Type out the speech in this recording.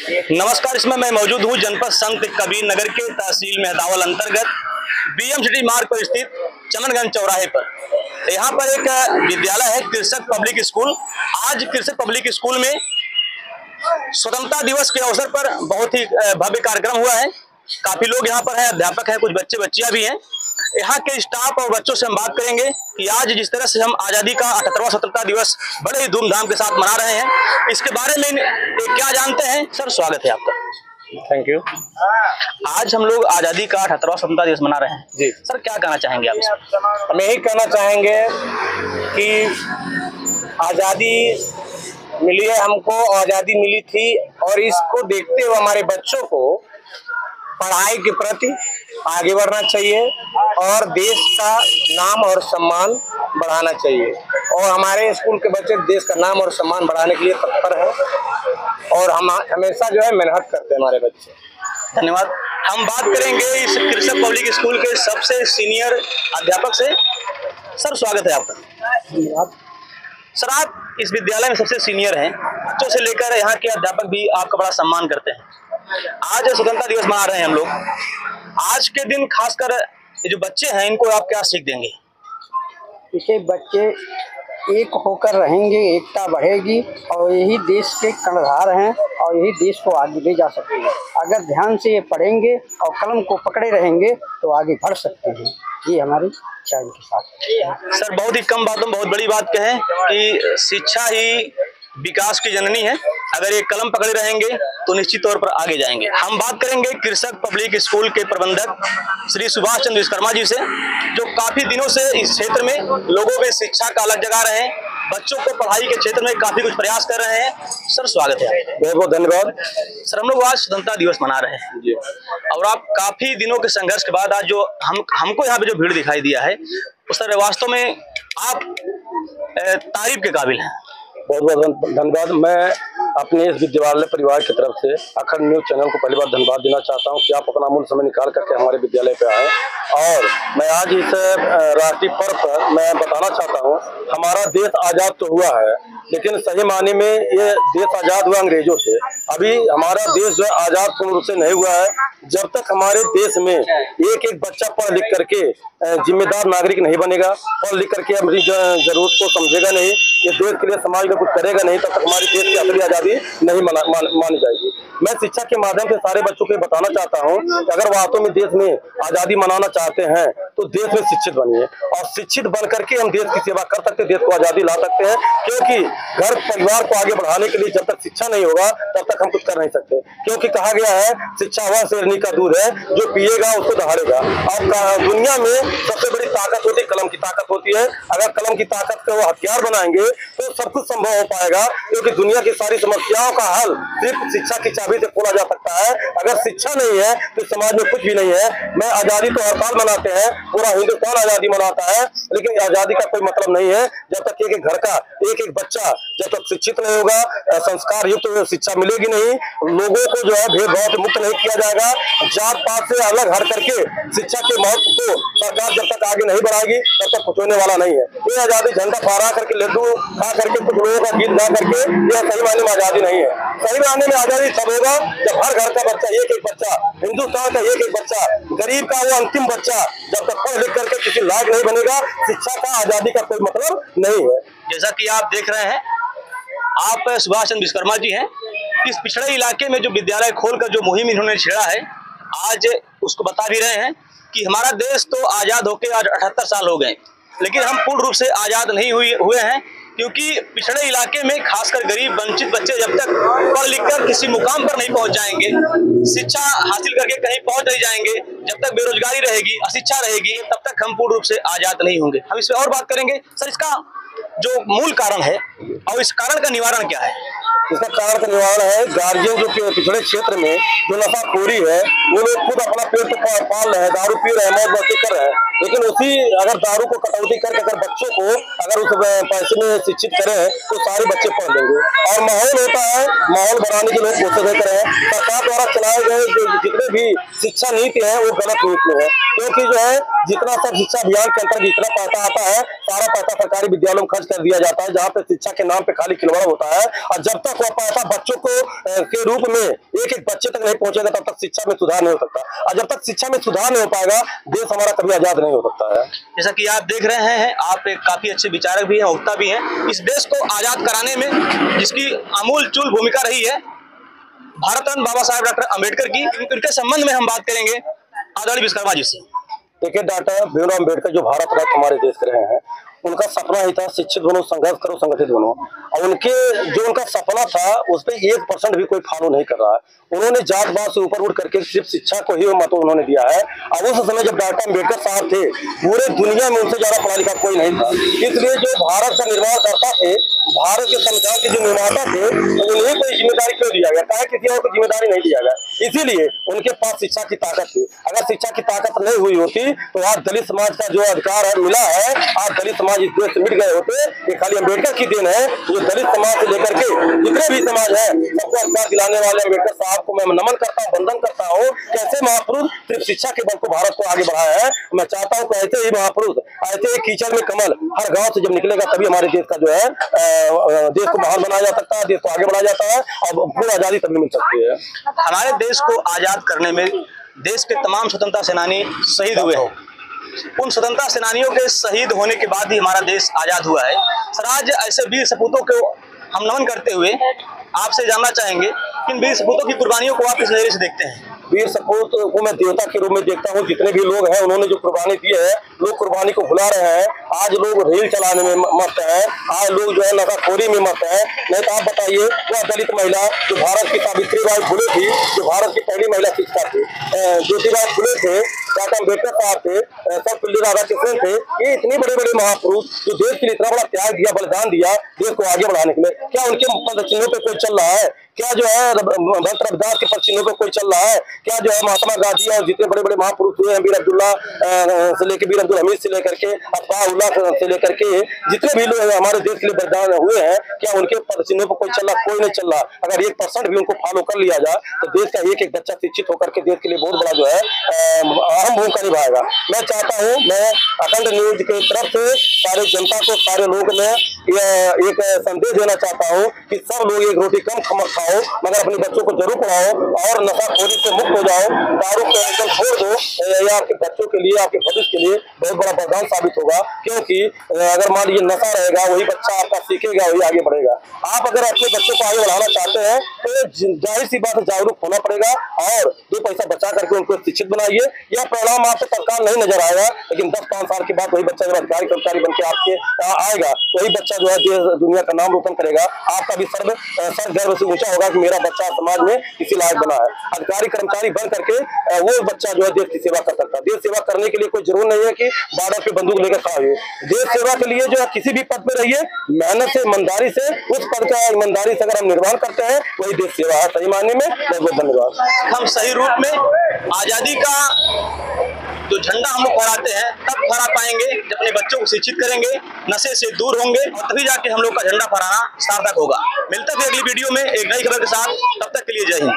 नमस्कार, इसमें मैं मौजूद हूँ जनपद संत कबीर नगर के तहसील मेहतावल अंतर्गत बीएम सिटी मार्ग पर स्थित चमनगंज चौराहे पर। यहाँ पर एक विद्यालय है कृषक पब्लिक स्कूल। आज कृषक पब्लिक स्कूल में स्वतंत्रता दिवस के अवसर पर बहुत ही भव्य कार्यक्रम हुआ है। काफी लोग यहाँ पर हैं, अध्यापक हैं, कुछ बच्चे बच्चियां भी हैं। यहाँ के स्टाफ और बच्चों से हम बात करेंगे कि आज जिस तरह से हम आजादी का 78वां स्वतंत्रता दिवस बड़े ही धूमधाम के साथ मना रहे हैं, इसके बारे में क्या जानते हैं। सर, स्वागत है आपका। Thank you. आज हम लोग आजादी का 78वां स्वतंत्रता दिवस मना रहे हैं जी सर, क्या कहना चाहेंगे आप इसमें? हम यही कहना चाहेंगे कि आज़ादी मिली है हमको, आज़ादी मिली थी और इसको देखते हुए हमारे बच्चों को पढ़ाई के प्रति आगे बढ़ना चाहिए और देश का नाम और सम्मान बढ़ाना चाहिए। और हमारे स्कूल के बच्चे देश का नाम और सम्मान बढ़ाने के लिए तत्पर हैं और हम हमेशा जो है मेहनत करते हैं हमारे बच्चे। धन्यवाद। हम बात करेंगे इस कृषक पब्लिक स्कूल के सबसे सीनियर अध्यापक से। सर, स्वागत है आपका। सर, आप इस विद्यालय में सबसे सीनियर हैं, बच्चों से लेकर यहाँ के अध्यापक भी आपका बड़ा सम्मान करते हैं। आज स्वतंत्रता दिवस मना रहे हैं हम लोग। आज के दिन खासकर ये जो बच्चे हैं, इनको आप क्या सीख देंगे? इसे बच्चे एक होकर रहेंगे, एकता बढ़ेगी और यही देश के कर्णधार हैं और यही देश को आगे ले जा सकते हैं। अगर ध्यान से ये पढ़ेंगे और कलम को पकड़े रहेंगे तो आगे बढ़ सकते हैं। ये हमारी इच्छा के साथ। सर, बहुत ही कम बातों में बहुत बड़ी बात कहें कि शिक्षा ही विकास की जननी है। अगर ये कलम पकड़े रहेंगे तो निश्चित तौर पर आगे जाएंगे। हम बात करेंगे कृषक पब्लिक स्कूल के प्रबंधक श्री सुभाष चंद्र विश्वकर्मा जी से, जो काफी दिनों से इस क्षेत्र में लोगों में शिक्षा का अलग जगा रहे हैं, बच्चों को पढ़ाई के क्षेत्र में काफी कुछ प्रयास कर रहे हैं। सर, स्वागत है। बहुत बहुत धन्यवाद। सर, हम लोग आज स्वतंत्रता दिवस मना रहे हैं जी, और आप काफी दिनों के संघर्ष के बाद आज जो हमको यहाँ पे जो भीड़ दिखाई दिया है, उस तरह वास्तव में आप तारीफ के काबिल हैं। बहुत बहुत धन्यवाद। मैं अपने इस विद्यालय परिवार की तरफ से अखंड न्यूज चैनल को पहली बार धन्यवाद देना चाहता हूं कि आप अपना अमूल्य समय निकाल करके हमारे विद्यालय पे आए। और मैं आज इस राष्ट्रीय पर्व पर मैं बताना चाहता हूं, हमारा देश आज़ाद तो हुआ है, लेकिन सही मायने में ये देश आज़ाद हुआ अंग्रेजों से। अभी हमारा देश जो है आज़ाद पूर्ण रूप से नहीं हुआ है। जब तक हमारे देश में एक एक बच्चा पढ़ लिख करके जिम्मेदार नागरिक नहीं बनेगा, पढ़ लिख करके अपनी जरूरत को समझेगा नहीं, ये देश के लिए समाज में कुछ करेगा नहीं, तब तक हमारी देश की असली आज़ादी नहीं मानी जाएगी। मैं शिक्षा के माध्यम से सारे बच्चों को बताना चाहता हूं कि अगर वास्तव में देश में आज़ादी मनाना चाहते हैं तो देश में शिक्षित बनिए और शिक्षित बन करके हम देश की सेवा कर सकते हैं, देश को आज़ादी ला सकते हैं। क्योंकि घर परिवार को आगे बढ़ाने के लिए जब तक शिक्षा नहीं होगा तब तक हम कुछ कर नहीं सकते। क्योंकि कहा गया है, शिक्षा वह शेरनी का दूध है जो पिएगा उसको दहाड़ेगा। और दुनिया में सबसे बड़ी ताकत होती है कलम की ताकत होती है। अगर कलम की ताकत को वो हथियार बनाएंगे तो सब कुछ संभव हो पाएगा, क्योंकि दुनिया की सारी समस्याओं का हल सिर्फ शिक्षा की चाबी से खोला जा सकता है। अगर शिक्षा नहीं है तो समाज में कुछ भी नहीं है। मैं आजादी तो हर साल मनाते हैं, पूरा हिंदुस्तान आजादी मनाता है, लेकिन आजादी का कोई मतलब नहीं है जब तक एक एक घर का एक एक बच्चा जब तक शिक्षित नहीं होगा, संस्कार युक्त शिक्षा मिलेगी नहीं, लोगों को जो है भेदभाव से मुक्त नहीं किया जाएगा, जात पात से अलग हट करके शिक्षा के महत्व को सरकार जब तक आगे नहीं बढ़ाएगी तब तक कुछ होने वाला नहीं है। ये आजादी झंडा फहरा करके, लड्डू खा करके, कुछ लोगों का गीत गा करके यह सही मायने में आजादी नहीं है। सही मायने में आजादी तब होगा जब हर घर का बच्चा, एक एक बच्चा, हिंदुस्तान का एक एक बच्चा, गरीब का वो अंतिम बच्चा जब तक पढ़ लिख करके किसी लायक नहीं बनेगा, शिक्षा का आजादी का कोई मतलब नहीं है। जैसा कि आप देख रहे हैं, आप सुभाष चंद्र विश्वकर्मा जी हैं। इस पिछड़े इलाके में जो विद्यालय खोलकर जो मुहिम इन्होंने छेड़ा है, आज उसको बता भी रहे हैं कि हमारा देश तो आज़ाद होकर आज 78 साल हो गए, लेकिन हम पूर्ण रूप से आज़ाद नहीं हुए हैं। क्योंकि पिछड़े इलाके में खासकर गरीब वंचित बच्चे जब तक पढ़ लिख कर किसी मुकाम पर नहीं पहुंच जाएंगे, शिक्षा हासिल करके कहीं पहुंच नहीं जाएंगे, जब तक बेरोजगारी रहेगी, अशिक्षा रहेगी, तब तक हम पूर्ण रूप से आज़ाद नहीं होंगे। हम इस पर और बात करेंगे। सर, इसका जो मूल कारण है और इस कारण का निवारण क्या है? इसका कारण का निवारण है गार्जियन जो पिछड़े क्षेत्र में जो नशाखोरी है, वो लोग खुद अपना पेट तो पाल रहे हैं, दारू पी रहे हैं, मौज मस्ती कर रहे हैं, लेकिन उसी अगर दारू को कटौती करके अगर बच्चों को अगर उस पैसे में शिक्षित करें तो सारे बच्चे पढ़ लेंगे। और माहौल होता है, माहौल बनाने के लोग कोशिश कर रहे हैं। सरकार द्वारा चलाए गए जितने भी शिक्षा नीति है वो गलत नीति है, क्योंकि जो है जितना सब शिक्षा अभियान के अंतर्गत जितना पैसा आता है, सारा पैसा सरकारी विद्यालयों में खर्च कर दिया जाता है, जहाँ पे शिक्षा के नाम पे खाली खिलवाड़ होता है। और जब तक तक हो पाता, बच्चों को के रूप में एक एक बच्चे तक नहीं पहुंचेगा, तब तक शिक्षा में सुधार नहीं हो सकता। और जब तक शिक्षा में सुधार नहीं हो पाएगा, देश हमारा कभी आजाद नहीं हो सकता है। जैसा कि आप देख रहे हैं, आप एक काफी अच्छे विचारक भी हैं, वक्ता भी हैं। इस देश को आजाद कराने में जिसकी अमूल चूल भूमिका रही है भारत रत्न बाबा साहेब डॉक्टर अम्बेडकर की, उनके संबंध में हम बात करेंगे आदरणीय विश्वकर्मा जी से। देखिए, डॉक्टर भीमराव अम्बेडकर जो भारत रत्न हमारे देश के रहे हैं, उनका सपना ही था शिक्षित बनो, संघर्ष करो, संगठित बनो। और उनका सपना था, उस पर 1% भी कोई फॉलो नहीं कर रहा है। उन्होंने जातपात से ऊपर उठ करके सिर्फ शिक्षा को ही महत्व उन्होंने दिया है। और उस समय जब डॉक्टर अम्बेडकर साहब थे, पूरे दुनिया में उनसे ज्यादा पढ़ा लिखा कोई नहीं था। इसलिए जो भारत का निर्माण करता थे, भारत के संविधान के जो निर्माता थे, उन्हें कोई जिम्मेदारी क्यों दिया गया, कहा किसी और को जिम्मेदारी नहीं दिया गया। इसीलिए उनके पास शिक्षा की ताकत थी। अगर शिक्षा की ताकत नहीं हुई होती तो आज दलित समाज का जो अधिकार है मिला है, आज दलित समाज इस देश से मिट गए होते। ये खाली अम्बेडकर की देन है। जो दलित समाज से लेकर के जितने भी समाज है, सबको अधिकार दिलाने वाले अम्बेडकर साहब को मैं नमन करता हूँ, वंदन करता हूँ। कैसे महापुरुष सिर्फ शिक्षा के बल को भारत को आगे बढ़ाया है। मैं चाहता हूँ कि ऐसे ही महापुरुष, ऐसे ही कीचड़ में कमल हर गांव से जब निकलेगा, तभी हमारे देश का जो है देश को महान बनाया जा सकता है, देश को आगे बढ़ाया जाता है और पूर्ण आजादी तभी मिल सकती है। हमारे देश को आजाद करने में देश के तमाम स्वतंत्रता सेनानी शहीद हुए हैं। उन स्वतंत्रता सेनानियों के शहीद होने के बाद ही हमारा देश आजाद हुआ है। सर, आज ऐसे वीर सपूतों को हम नमन करते हुए आपसे जानना चाहेंगे कि इन वीर सपूतों की कुर्बानियों को आप किस नजरिए से देखते हैं? वीर सपूत को मैं देवता के रूप में देखता हूँ। जितने भी लोग हैं, उन्होंने जो कुर्बानी दी है, लोग कुर्बानी को भुला रहे हैं। आज लोग रेल चलाने में मस्त हैं, आज लोग जो है नशाखोरी में मस्त हैं। नहीं तो आप बताइए, वह दलित महिला जो भारत की सावित्रीबाई फुले थी, जो भारत की पहली महिला शिक्षिका थी, ज्योतिबा फुले थे, डॉक्टर अम्बेडकर साहब थे, सर्वपल्ली राधाकृष्णन थे, ये इतने बड़े बड़े महापुरुष जो देश के लिए इतना बड़ा त्याग दिया, बलिदान दिया देश को आगे बढ़ाने के लिए, क्या उनके पदचिन्हों पे कोई चल रहा है? क्या जो है भक्त रविदास के पदचिन्हों पे कोई चल रहा है? क्या जो है महात्मा गांधी और जितने बड़े बड़े महापुरुष हुए हैं, वीर अब्दुल्ला से लेकर वीर अब्दुल हमीद से लेकर के अताउल्लाह से लेकर के जितने भी लोग हमारे देश के लिए बलिदान हुए हैं, क्या उनके पदचिन्हों पर कोई चल रहा? कोई नहीं चल रहा। अगर 1% भी उनको फॉलो कर लिया जाए तो देश का एक एक बच्चा शिक्षित होकर के देश के लिए बहुत बड़ा जो है अहम भूमिका निभाएगा। मैं चाहता हूँ, मैं अखंड न्यूज की तरफ से सारे जनता को, सारे लोग में एक संदेश देना चाहता हूँ कि सब लोग एक रोटी कम खाओ, मगर अपने बच्चों को जरूर पढ़ाओ और नशाखोरी से मुक्त हो जाओ। दारू को एकदम छोड़ दो। यह आपके बच्चों के लिए, आपके भविष्य के लिए बहुत बड़ा वरदान साबित होगा। क्योंकि अगर मान लीजिए नशा रहेगा, वही बच्चा आपका सीखेगा, वही आगे बढ़ेगा। आप अगर अपने बच्चों को आगे बढ़ाना चाहते हैं तो जाहिर सी बात है, जागरूक होना पड़ेगा और 2 पैसा बचा करके उनको शिक्षित बनाइए। यह परिणाम आपको तत्काल नहीं नजर आएगा, लेकिन 10-5 साल के बाद वही बच्चा जब अधिकारी कर्मचारी बन के आपके आएगा, वही बच्चा जो है देश दुनिया का नाम रोशन करेगा। आपका भी सर गर्व से ऊंचा होगा कि मेरा बच्चा समाज में किसी लायक बना है। अधिकारी कर्मचारी बन करके वो बच्चा जो है देश की सेवा कर सकता है। देश सेवा करने के लिए कोई जरूर नहीं है कि बॉर्डर पे बंदूक लेकर खड़ा है। देश सेवा के लिए जो है किसी भी पद पे रहिए, मेहनत से, ईमानदारी से, उस पद का ईमानदारी से अगर हम निर्माण करते हैं, वही देश सेवा है सही मायने में। बहुत बहुत धन्यवाद। हम सही रूप में आजादी का जो झंडा हम लोग फहराते हैं, तब फहरा पाएंगे जब अपने बच्चों को शिक्षित करेंगे, नशे से दूर होंगे, और तभी जाके हम लोग का झंडा फहराना सार्थक होगा। मिलते हैं अगली वीडियो में एक नई खबर के साथ। तब तक के लिए जय हिंद।